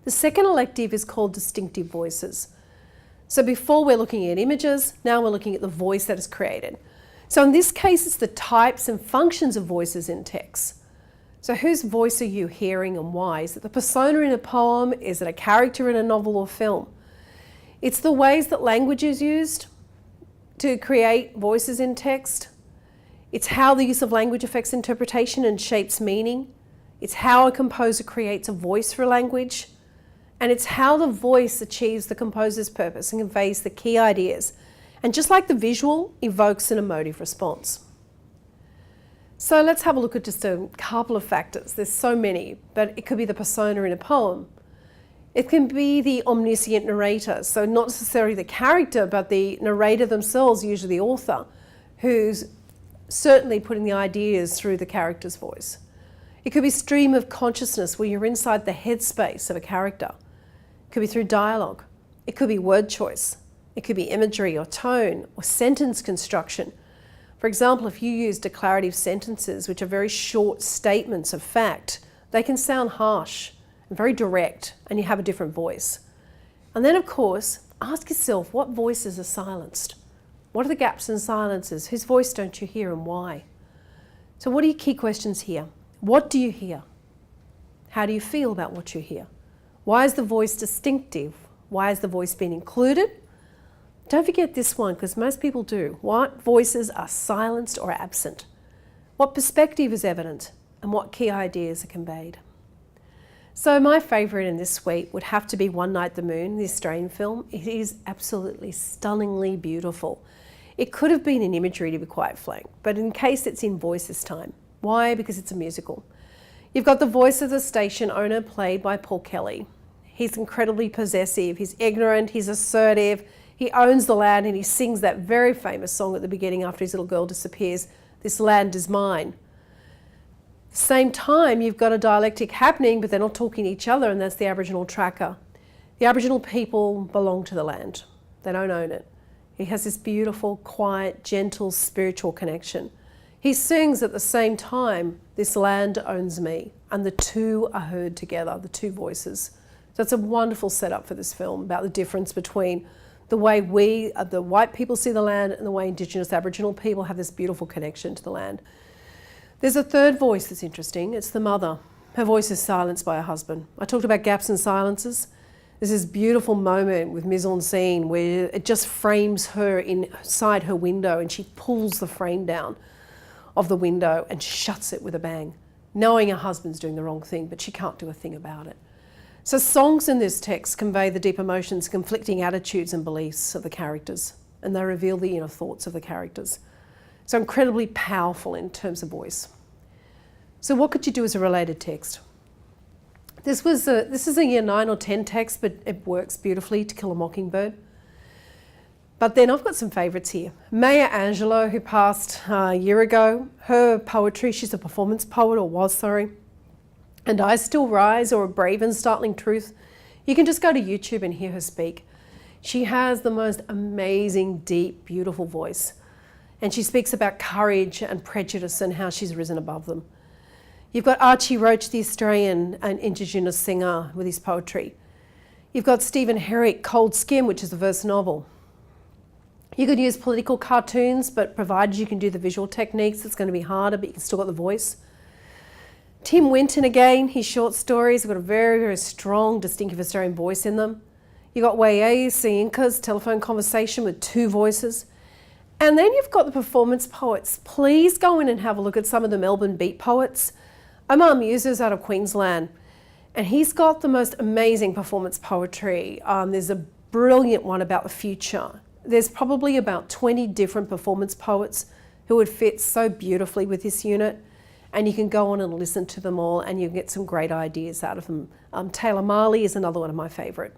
The second elective is called distinctive voices. So before we're looking at images, now we're looking at the voice that is created. So in this case, it's the types and functions of voices in text. So whose voice are you hearing and why? Is it the persona in a poem? Is it a character in a novel or film? It's the ways that language is used to create voices in text. It's how the use of language affects interpretation and shapes meaning. It's how a composer creates a voice for language. And it's how the voice achieves the composer's purpose and conveys the key ideas. And just like the visual, evokes an emotive response. So let's have a look at just a couple of factors. There's so many, but it could be the persona in a poem. It can be the omniscient narrator, so not necessarily the character, but the narrator themselves, usually the author, who's certainly putting the ideas through the character's voice. It could be stream of consciousness, where you're inside the headspace of a character. It could be through dialogue. It could be word choice. It could be imagery or tone or sentence construction. For example, if you use declarative sentences, which are very short statements of fact, they can sound harsh and very direct, and you have a different voice. And then, of course, ask yourself, what voices are silenced? What are the gaps and silences? Whose voice don't you hear and why? So what are your key questions here? What do you hear? How do you feel about what you hear? Why is the voice distinctive? Why is the voice being included? Don't forget this one, because most people do. What voices are silenced or absent? What perspective is evident? And what key ideas are conveyed? So my favourite in this suite would have to be One Night the Moon, the Australian film. It is absolutely stunningly beautiful. It could have been in imagery, to be quite frank, but in case it's in voice this time. Why? Because it's a musical. You've got the voice of the station owner, played by Paul Kelly. He's incredibly possessive, he's ignorant, he's assertive, he owns the land, and he sings that very famous song at the beginning after his little girl disappears, "This land is mine." At the same time, you've got a dialectic happening, but they're not talking to each other, and that's the Aboriginal tracker. The Aboriginal people belong to the land. They don't own it. He has this beautiful, quiet, gentle, spiritual connection. He sings at the same time, "This land owns me," and the two are heard together, the two voices. So it's a wonderful setup for this film about the difference between the way we, the white people, see the land and the way Indigenous Aboriginal people have this beautiful connection to the land. There's a third voice that's interesting. It's the mother. Her voice is silenced by her husband. I talked about gaps and silences. There's this beautiful moment with mise en scene where it just frames her inside her window, and she pulls the frame down of the window and shuts it with a bang, knowing her husband's doing the wrong thing, but she can't do a thing about it. So songs in this text convey the deep emotions, conflicting attitudes and beliefs of the characters, and they reveal the inner thoughts of the characters. So incredibly powerful in terms of voice. So what could you do as a related text? This is a year 9 or 10 text, but it works beautifully, To Kill a Mockingbird. But then I've got some favourites here. Maya Angelou, who passed a year ago, her poetry, she's a performance poet, or was, sorry. And I Still Rise, or A Brave and Startling Truth. You can just go to YouTube and hear her speak. She has the most amazing, deep, beautiful voice. And she speaks about courage and prejudice and how she's risen above them. You've got Archie Roach, the Australian and Indigenous singer, with his poetry. You've got Stephen Herrick, Cold Skin, which is a verse novel. You could use political cartoons, but provided you can do the visual techniques, it's going to be harder, but you can still got the voice. Tim Winton again, his short stories have got a very, very strong, distinctive Australian voice in them. You've got Wayai Siinka's telephone conversation with two voices. And then you've got the performance poets. Please go in and have a look at some of the Melbourne beat poets. Omar Musa's out of Queensland, and he's got the most amazing performance poetry. There's a brilliant one about the future. There's probably about 20 different performance poets who would fit so beautifully with this unit, and you can go on and listen to them all, and you get some great ideas out of them. Taylor Marley is another one of my favourite.